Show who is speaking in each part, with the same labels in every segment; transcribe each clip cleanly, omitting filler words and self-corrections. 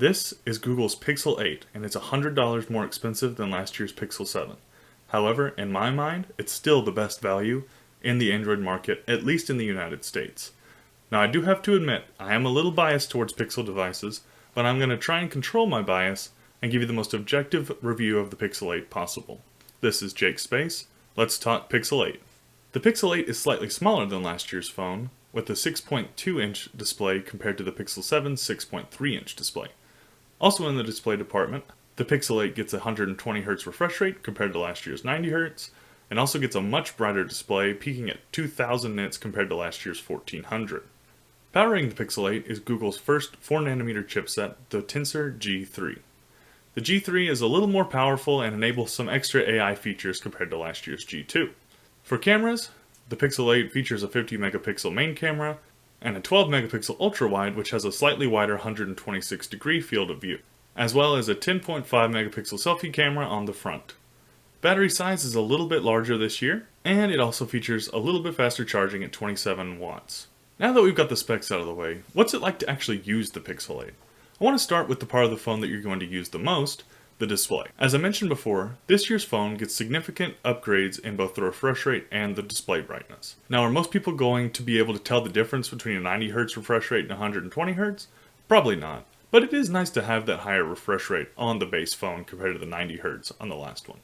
Speaker 1: This is Google's Pixel 8, and it's $100 more expensive than last year's Pixel 7. However, in my mind, it's still the best value in the Android market, at least in the United States. Now, I do have to admit, I am a little biased towards Pixel devices, but I'm going to try and control my bias and give you the most objective review of the Pixel 8 possible. This is Jake Space. Let's talk Pixel 8. The Pixel 8 is slightly smaller than last year's phone, with a 6.2-inch display compared to the Pixel 7's 6.3-inch display. Also in the display department, the Pixel 8 gets a 120Hz refresh rate compared to last year's 90Hz, and also gets a much brighter display, peaking at 2000 nits compared to last year's 1400. Powering the Pixel 8 is Google's first 4nm chipset, the Tensor G3. The G3 is a little more powerful and enables some extra AI features compared to last year's G2. For cameras, the Pixel 8 features a 50-megapixel main camera and a 12-megapixel ultra-wide, which has a slightly wider 126-degree field of view, as well as a 10.5-megapixel selfie camera on the front. Battery size is a little bit larger this year, and it also features a little bit faster charging at 27 watts. Now that we've got the specs out of the way, what's it like to actually use the Pixel 8? I want to start with the part of the phone that you're going to use the most, the display. As I mentioned before, this year's phone gets significant upgrades in both the refresh rate and the display brightness. Now, are most people going to be able to tell the difference between a 90Hz refresh rate and 120Hz? Probably not, but it is nice to have that higher refresh rate on the base phone compared to the 90Hz on the last one.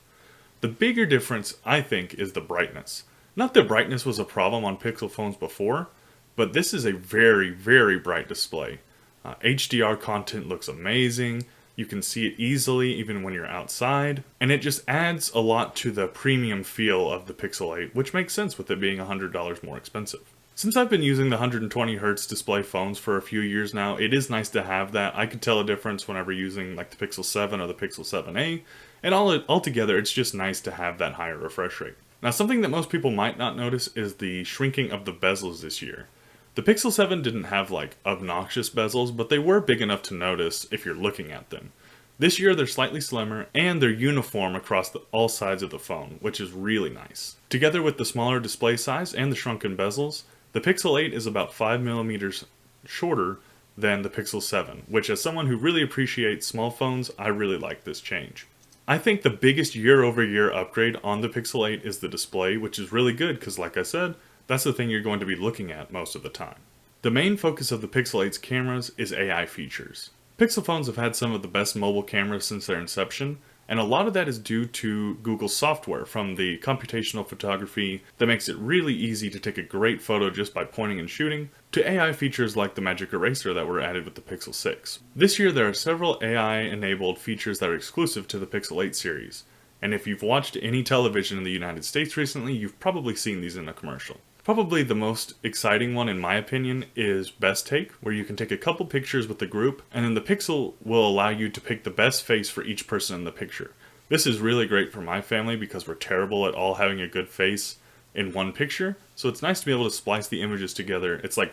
Speaker 1: The bigger difference, I think, is the brightness. Not that brightness was a problem on Pixel phones before, but this is a very, very bright display. HDR content looks amazing. You can see it easily even when you're outside, and it just adds a lot to the premium feel of the Pixel 8, which makes sense with it being $100 more expensive. Since I've been using the 120Hz display phones for a few years now, it is nice to have that. I can tell a difference whenever using like the Pixel 7 or the Pixel 7a, and altogether it's just nice to have that higher refresh rate. Now, something that most people might not notice is the shrinking of the bezels this year. The Pixel 7 didn't have like obnoxious bezels, but they were big enough to notice if you're looking at them. This year they're slightly slimmer, and they're uniform across all sides of the phone, which is really nice. Together with the smaller display size and the shrunken bezels, the Pixel 8 is about 5mm shorter than the Pixel 7, which as someone who really appreciates small phones, I really like this change. I think the biggest year-over-year upgrade on the Pixel 8 is the display, which is really good because, like I said, that's the thing you're going to be looking at most of the time. The main focus of the Pixel 8's cameras is AI features. Pixel phones have had some of the best mobile cameras since their inception, and a lot of that is due to Google's software from the computational photography that makes it really easy to take a great photo just by pointing and shooting, to AI features like the Magic Eraser that were added with the Pixel 6. This year there are several AI-enabled features that are exclusive to the Pixel 8 series, and if you've watched any television in the United States recently, you've probably seen these in a commercial. Probably the most exciting one, in my opinion, is Best Take, where you can take a couple pictures with the group, and then the Pixel will allow you to pick the best face for each person in the picture. This is really great for my family because we're terrible at all having a good face in one picture, so it's nice to be able to splice the images together. It's like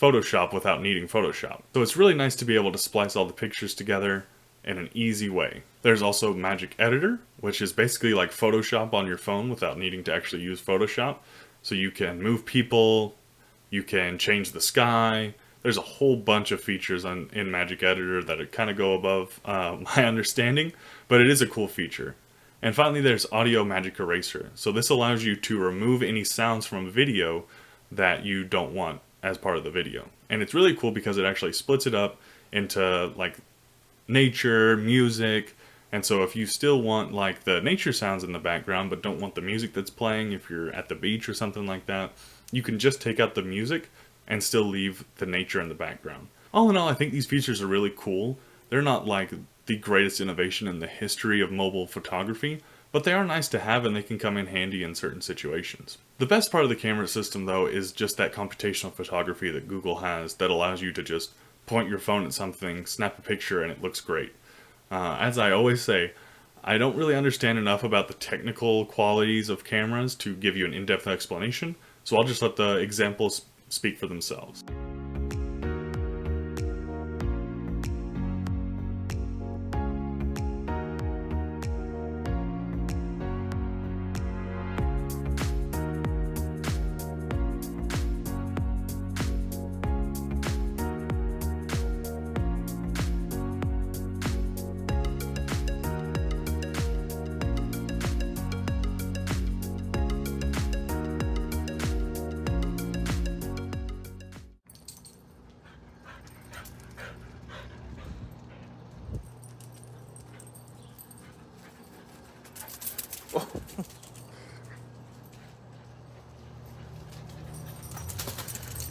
Speaker 1: Photoshop without needing Photoshop. So it's really nice to be able to splice all the pictures together in an easy way. There's also Magic Editor, which is basically like Photoshop on your phone without needing to actually use Photoshop. So you can move people, you can change the sky. There's a whole bunch of features in Magic Editor that kind of go above my understanding, but it is a cool feature. And finally, there's Audio Magic Eraser. So this allows you to remove any sounds from a video that you don't want as part of the video. And it's really cool because it actually splits it up into like nature, music. And so if you still want like the nature sounds in the background but don't want the music that's playing, if you're at the beach or something like that, you can just take out the music and still leave the nature in the background. All in all, I think these features are really cool. They're not like the greatest innovation in the history of mobile photography, but they are nice to have and they can come in handy in certain situations. The best part of the camera system though is just that computational photography that Google has that allows you to just point your phone at something, snap a picture, and it looks great. As I always say, I don't really understand enough about the technical qualities of cameras to give you an in-depth explanation, so I'll just let the examples speak for themselves.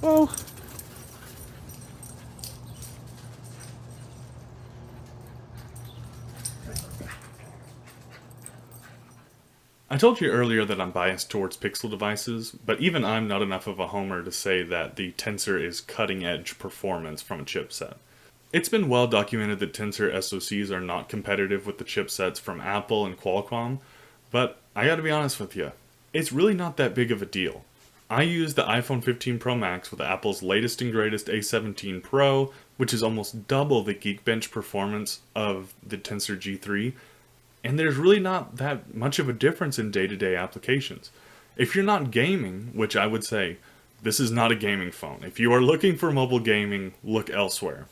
Speaker 1: Well, I told you earlier that I'm biased towards Pixel devices, but even I'm not enough of a homer to say that the Tensor is cutting edge performance from a chipset. It's been well documented that Tensor SoCs are not competitive with the chipsets from Apple and Qualcomm, but I gotta be honest with you, it's really not that big of a deal. I use the iPhone 15 Pro Max with Apple's latest and greatest A17 Pro, which is almost double the Geekbench performance of the Tensor G3, and there's really not that much of a difference in day-to-day applications. If you're not gaming, which I would say this is not a gaming phone. If you are looking for mobile gaming, look elsewhere.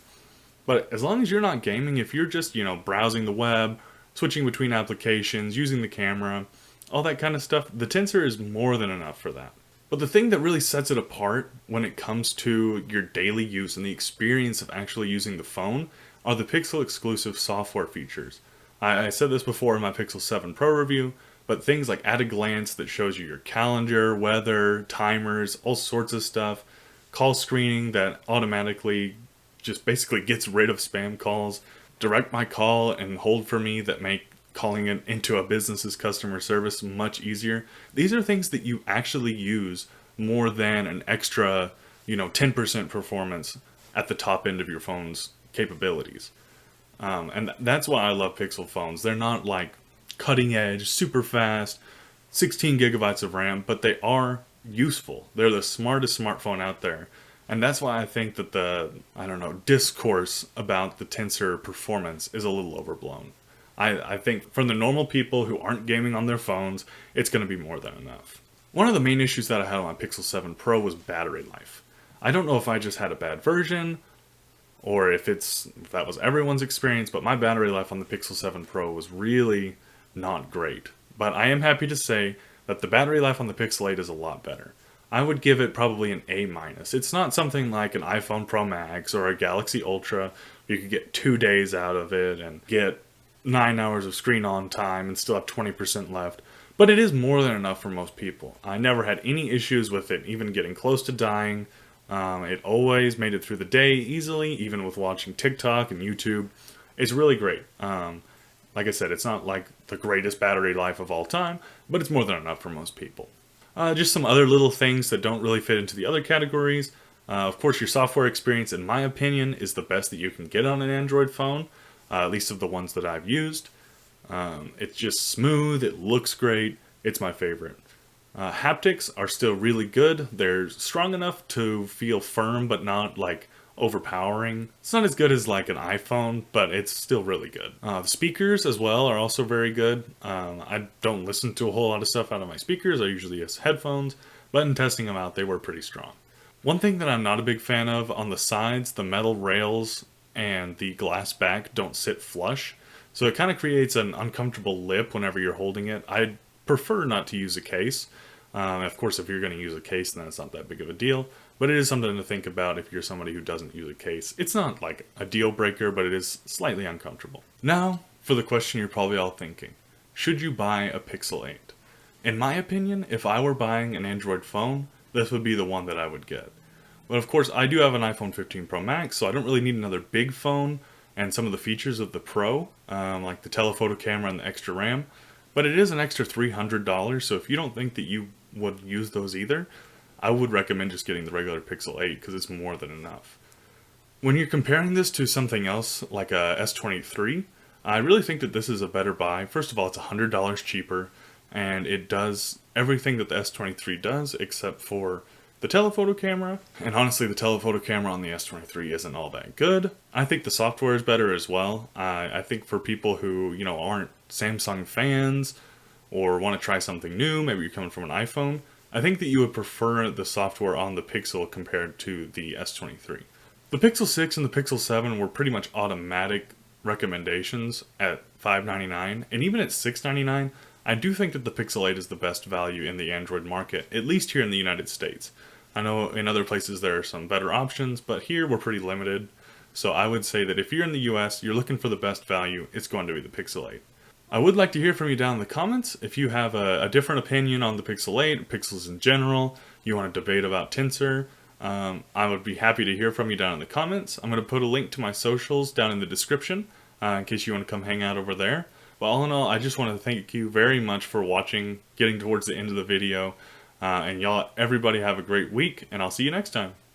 Speaker 1: But as long as you're not gaming, if you're just, browsing the web, switching between applications, using the camera, all that kind of stuff, the Tensor is more than enough for that. But the thing that really sets it apart when it comes to your daily use and the experience of actually using the phone are the Pixel exclusive software features. I said this before in my Pixel 7 Pro review, but things like At a Glance that shows you your calendar, weather, timers, all sorts of stuff, call screening that automatically just basically gets rid of spam calls, Direct My Call and Hold for Me that make calling it into a business's customer service much easier. These are things that you actually use more than an extra, 10% performance at the top end of your phone's capabilities. And that's why I love Pixel phones. They're not like cutting edge, super fast, 16 gigabytes of RAM, but they are useful. They're the smartest smartphone out there. And that's why I think that the, discourse about the Tensor performance is a little overblown. I think for the normal people who aren't gaming on their phones, it's going to be more than enough. One of the main issues that I had on my Pixel 7 Pro was battery life. I don't know if I just had a bad version, or if that was everyone's experience, but my battery life on the Pixel 7 Pro was really not great. But I am happy to say that the battery life on the Pixel 8 is a lot better. I would give it probably an A-. It's not something like an iPhone Pro Max or a Galaxy Ultra. You could get 2 days out of it and get 9 hours of screen on time and still have 20% left. But it is more than enough for most people. I never had any issues with it even getting close to dying. It always made it through the day easily, even with watching TikTok and YouTube. It's really great. Like I said, it's not like the greatest battery life of all time, but it's more than enough for most people. Just some other little things that don't really fit into the other categories. Of course, your software experience, in my opinion, is the best that you can get on an Android phone, at least of the ones that I've used. It's just smooth, it looks great, it's my favorite. Haptics are still really good. They're strong enough to feel firm, but not like overpowering. It's not as good as like an iPhone, but it's still really good. The speakers as well are also very good. I don't listen to a whole lot of stuff out of my speakers. I usually use headphones, but in testing them out, they were pretty strong. One thing that I'm not a big fan of, on the sides, the metal rails and the glass back don't sit flush. So it kind of creates an uncomfortable lip whenever you're holding it. I prefer not to use a case. Of course, if you're going to use a case, then it's not that big of a deal. But it is something to think about if you're somebody who doesn't use a case. It's not like a deal breaker, but it is slightly uncomfortable. Now, for the question you're probably all thinking. Should you buy a Pixel 8? In my opinion, if I were buying an Android phone, this would be the one that I would get. But of course, I do have an iPhone 15 Pro Max, so I don't really need another big phone and some of the features of the Pro, like the telephoto camera and the extra RAM. But it is an extra $300, so if you don't think that you would use those either, I would recommend just getting the regular Pixel 8 because it's more than enough. When you're comparing this to something else like a S23, I really think that this is a better buy. First of all, it's $100 cheaper, and it does everything that the S23 does except for the telephoto camera. And honestly, the telephoto camera on the S23 isn't all that good. I think the software is better as well. I think for people who, aren't Samsung fans or want to try something new, maybe you're coming from an iPhone, I think that you would prefer the software on the Pixel compared to the S23. The Pixel 6 and the Pixel 7 were pretty much automatic recommendations at $599, and even at $699, I do think that the Pixel 8 is the best value in the Android market, at least here in the United States. I know in other places there are some better options, but here we're pretty limited. So I would say that if you're in the US, you're looking for the best value, it's going to be the Pixel 8. I would like to hear from you down in the comments. If you have a different opinion on the Pixel 8, Pixels in general, you want to debate about Tensor, I would be happy to hear from you down in the comments. I'm going to put a link to my socials down in the description in case you want to come hang out over there. But all in all, I just want to thank you very much for watching, getting towards the end of the video. And y'all, everybody have a great week, and I'll see you next time.